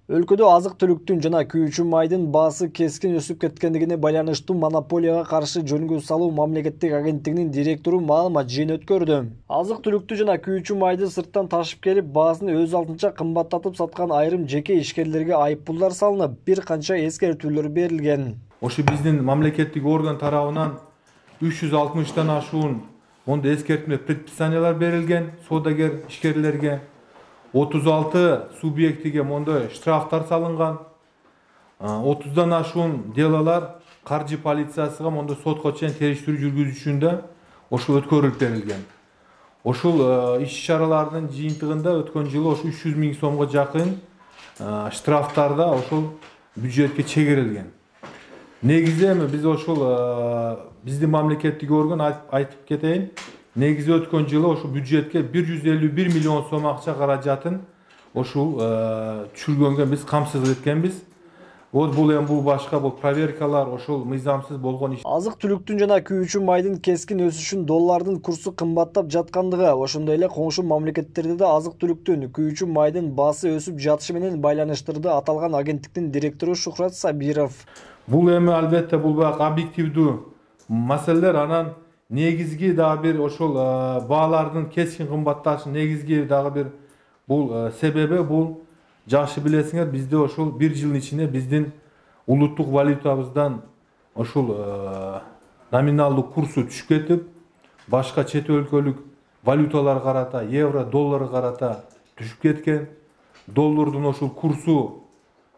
Өлкөдө азык-түлүктүн жана күйүүчү майдын баасы кескин өсүп кеткендигине байланыштуу монополияга каршы жөнгө салуу мамлекеттик агенттигинин директору маалымат жыйыны өткөрдү. Азык-түлүктү жана күйүүчү майды сырттан ташып келип, баасын өз алдынча кымбаттатып саткан айрым жеке ишкерлерге айыппулдар салынып, бир канча эскертүүлөр берилген. Ошо биздин мамлекеттик орган тарабынан 360-тан ашуун монда эскертме предписаниялар берилген соодагер ишкерлерге. 36 субъектиге мондай штрафтар салынган. 30дан ашуун делалар каржы полициясыга монда сотко чейин териштирүү жүргүзүшүндө ошол өткөрүлүп берилген. Ошол иш-чаралардын жыйынтыгында өткөн жылы ошо 300 000 сомго жакын штрафтарда ошол бюджетке чегерилген. Негизи эми биз ошол биздин мамлекеттик орган айтып кетейин. Негизи өткөн жылы ошол бюджетке 151 миллион сом акча каражатын ошол түшүргөнгө биз камсыз эткенбиз. Вот бул эми бул башка бул проверкалар ошол мыйзамсыз болгон иш. Азык-түлүктүн жана күйүүчү майдын кескин өсүшүн доллардын курсу кымбаттап жаткандыгы, ошондой эле коңшу мамлекеттерде да азык-түлүктүн, күйүүчү майдын баасы өсүп жатышы менен байланыштырды аталган агенттиктин директору Шухрат Сабиров. Бул эми албетте бул баягы объективдүү маселелер, анан негизги дагы бир ошол баалардын кескин кымбатташынын негизги дагы бир бул себеби бул жакшы билесиңер, бизде ошол бир жылдын ичинде биздин улуттук валютабыздан ошол номиналдуу курсу түшүп кетип, башка чет өлкөлүк валюталарга карата, евро, долларга карата түшүп кеткен. Доллардын ошол курсу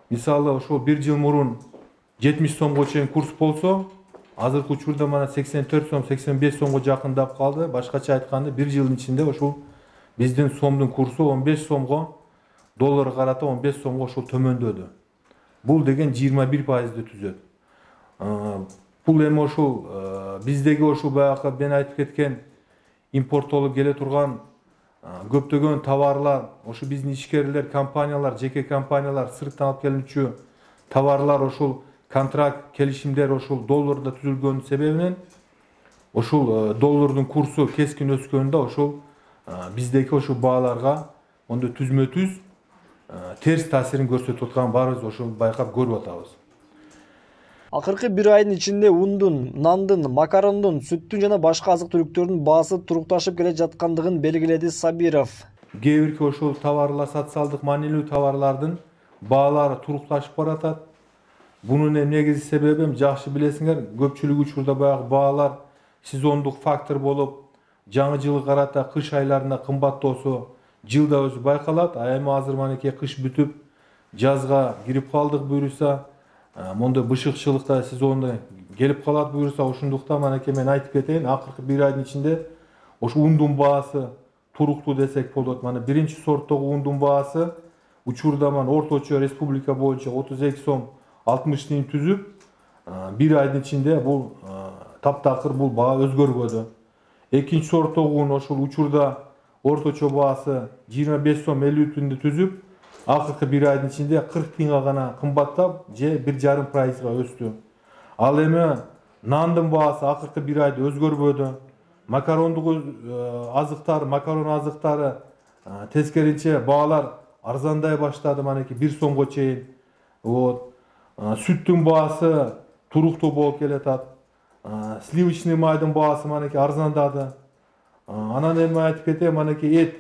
мисалы ошол бир жыл мурун 70 сомго чейин курс болсо, азыркы учурда мана 84 сом, 85 сомго жакындап калды. Башкача айтканда, бир жылдын ичинде ошол биздин сомдун курсу 15 сомго, долларга карата 15 сомго ошол төмөндөдү. Бул деген 21%ды түзөт. Бул эми ошол биздеги ошол баягы мен айтып кеткен импорттолуп келе турган көптөгөн товарлар, ошо биздин ишкерлер, компаниялар, жеке компаниялар сырттан алып келүүчү товарлар ошол контракт, келишимдер ошол долларда түзүлгөн себебинен ошол доллардын курсу кескин өскөндө ошол биздеги ошол бааларга онда түзмө-түз терс таасирин көрсөтүп атканын баарыбыз ошол байкап көрүп атабыз. Акыркы бир айдын ичинде ундун, нандын, макарондун, сүттүн жана башка азык-түлүктөрдүн баасы турукташып келе жаткандыгын белгиледи Сабиров. Кээ бирки ошол товарлар, социалдык маанилүү товарлардын баалары турукташып баратат. Bunun негизи себеби жакшы билесиңер, көпчүлүк учурда баягы баалар сезондук фактор болуп, жаңы жылга карата кыш айларында кымбаттоосу жылда өзү байкалат. Эми азыр манеки кыш бүтүп, жазга кирип калдык буюрса, мондай бышыкчылыкта сезонду келип калат буюрса, ошондуктан манеки мен айтып кетейин, акыркы бир айдын ичинде ошо ундун баасы туруктуу десек болот. Мана биринчи сорттогу ундун баасы учурда мана орточо республика боюнча 32 сом 60 тиын түзүп, бир айдын ичинде бул таптакыр бул баа өзгөрбөдү. Экинчи сорттогу ошол учурда орточо баасы 25 сом 50 тиынды түзүп, акыркы бир айдын ичинде 40 тиынга гана кымбаттап, же 1,5%га өстү. Ал эми нандын баасы акыркы бир айда өзгөрбөдү. Макарондук азыктар, макарон азыктары тескеринче баалар арзандай баштады, манеки 1 сомго чейин. Сүттүн баасы туруктуу болуп келатат. Сливочный майдын баасы манеки арзандады. Анан эми айтып кетейин, манеки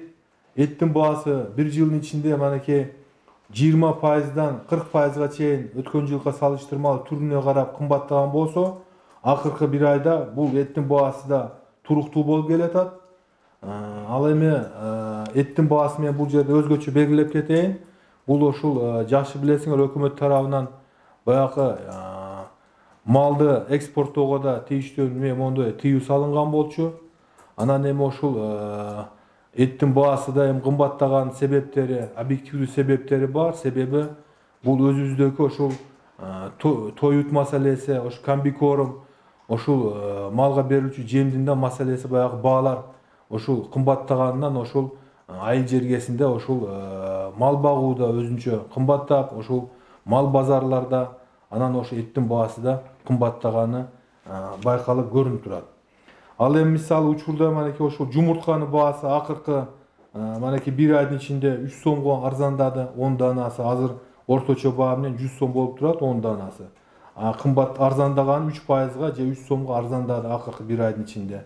эттин баасы бир жылдын ичинде манеки 20%дан 40%га чейин өткөн жылга салыштырмалуу түрүнө карап кымбаттаган болсо, акыркы бир айда бул эттин баасы да туруктуу болуп келатат. Ал эми эттин баасы мен бул жерде өзгөчө белгилеп кетейин. Бул ошол жакшы билесиңер, өкмөт тарабынан баягы малды экспорттоого да тийиштүү мондай тыюу салынган болчу. Анан эми ошол эттин баасы да эми кымбаттаган себептери, объективдүү себептери бар. Себеби бул өзүбүздөгү ошол тоют маселеси, ошол комбикорм, ошол малга берилүүчү жемдин да маселеси, баягы баалар ошол кымбаттаганынан ошол айыл жергесинде ошол мал багуу да өзүнчө кымбаттап, ошол мал базарларда анан ошо эттин баасы да кымбаттаганы байкалып көрүнүп турат. Ал эми мисалы учурда манеки ошол жумуртканын баасы акыркы манеки бир айдын ичинде 3 сомго арзандады. 10 данасы азыр орточо баа менен 100 сом болуп турат 10 данасы. Кымбат арзандаган 3%га же 3 сомго арзандады акыркы 1 айдын ичинде.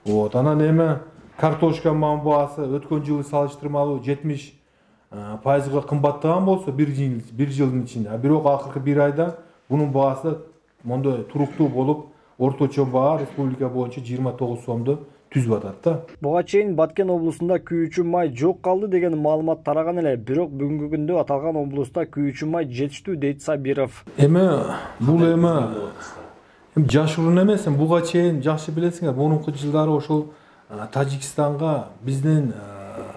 Вот, анан эми картошка ман баасы өткөн жылы салыштырмалуу 70%га кымбаттаган болсо 1 жылдын ичинде. Бирок акыркы 1 айда бунун баасы мондой туруктуу болуп, орточо баа республика боюнча 29 сомду түзүп атат да. Буга чейин Баткен облусунда күйүүчү май жок калды деген маалымат тараган эле, бирок бүгүнкү күндө аталган облуста күйүүчү май жетиштүү, дейт Сабиров. Бул жашыруун эмес, буга чейин жакшы билесиңер, мурунку жылдары ошол Тажикстанга биздин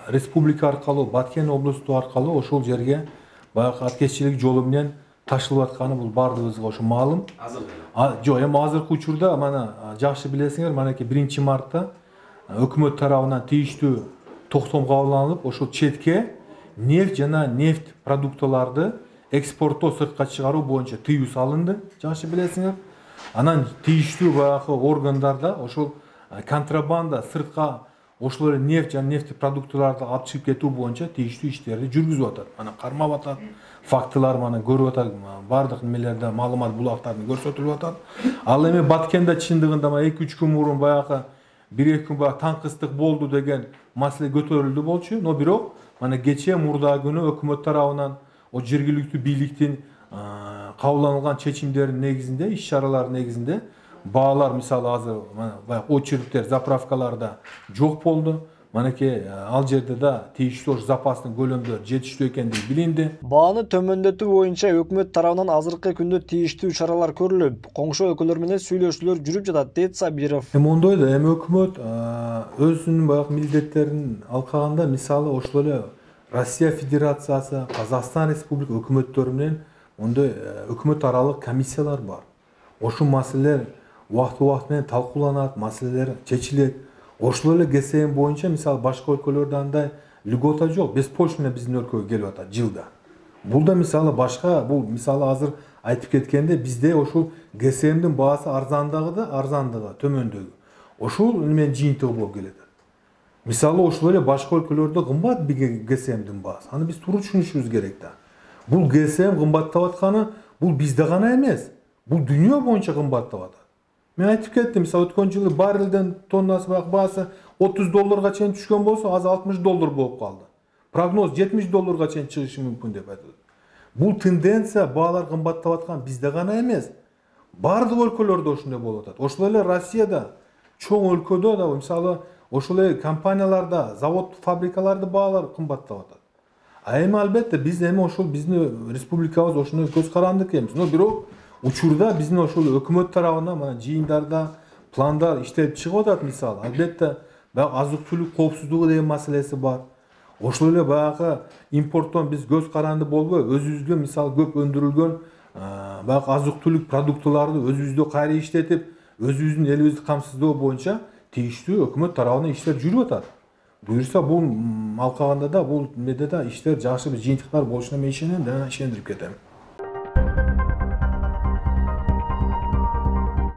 республика аркылуу, Баткен облусту аркылуу ошол жерге баягы аткезчилик жолу менен ташылып атканы бул бардыгыбызга ошо маалым. Жок, азыркы учурда мана жакшы билесиңер, манеки 1 мартта өкмөт тарабынан тийиштүү токтом кабыл алынып, ошол четке нефть жана нефть продуктыларды экспорттоо, сыртка чыгаруу боюнча тыюу салынды, жакшы билесиңер. Анан тийиштүү баягы органдарда ошол контрабанда сыртка ошол нефть жана нефть продуктыларды алып чыгып кетүү боюнча тийиштүү иштерди жүргүзүп атат. Мана кармап атат, фактылар мана көрүп атат, бардык немелерде маалымат булактарды көрсөтүлүп атат. Ал эми Баткенде чындыгында 2-3 күн мурун баягы 1-2 күн баягы таңкыстык болду деген маселе көтөрүлдү болчу. Но бирок мана кечээ мурда күнү өкмөт тарабынан о жергиликтүү бийликтин кабыл алынган чечимдердин негизинде, иш-чаралар негизинде баалар мисалы азыр баягы очередтер, заправкаларда жок болду. Манеки ал жерде да тийиштүү запастын көлөмдөрү жетиштүү экендиги билинди. Бааны төмөндөтүү боюнча өкмөт тарабынан азыркы күндө тийиштүү чаралар көрүлүп, коңшу өлкөлөр менен сүйлөшүүлөр жүрүп жатат, дейт Сабиров. Ондой да өкмөт өзүнүн баягы милдеттерин алкаганда, мисалы ошол эле Россия Федерациясы, Казакстан Республика өкмөттөрү менен ондой өкмөт аралык комиссиялар бар. Ошол маселелер убакыт менен талкууланат, маселелер чечилет. Ошол эле ГСМ боюнча мисалы башка өлкөлөрдө андай льгота жок. Беспошлино биздин өлкөгө келип атат жылда. Бул да мисалы башка, бул мисалы азыр айтып кеткенде бизде ошол ГСМдин баасы арзандыгы, төмөндүгү. Ошол менен жыйынтыгы болуп келет. Мисалы ошол эле башка өлкөлөрдө кымбат ГСМдин баасы. Аны биз туура түшүнүшүбүз керек да. Бул ГСМ кымбаттап атканы бул бизде гана эмес. Бул дүйнө боюнча кымбаттап атат. Мен айтып кеттим, мисалы өткөн жылы баррелден тоннасы баасы $30 чейин түшкөн болсо, азыр $60 болуп калды. Прогноз $70 чейин чыгышы мүмкүн деп айтылат. Бул тенденция баалар кымбаттап аткан бизде гана эмес. Бардык өлкөлөрдө ошондой болуп атат. Ошол эле Россияда, чоң өлкөдө да мисалы ошол эле компанияларда, завод, фабрикаларда баалар кымбаттап атат. Эми албетте биз эми ошол биздин республикабыз ошондой көз карандык эмес. Но бирок учурда биздин ошол өкмөт тарабынан мына жыйындарда пландар иштелип чыгып атат мисалы. Албетте баягы азык-түлүк коопсуздугу деген маселеси бар. Ошол эле баягы импорттон биз көз каранды болбой, өзүбүздө мисалы көп өндүрүлгөн баягы азык-түлүк продуктыларды өзүбүздө кайра иштетип, өзүбүздүн элибизди камсыздоо боюнча тийиштүү өкмөт тарабынан иштер жүрүп атат. Буюрса бул алкаганда да бул меде да иштер жакшы бир жыйынтыктар болушуна мен ишенем, ишендирип кетем.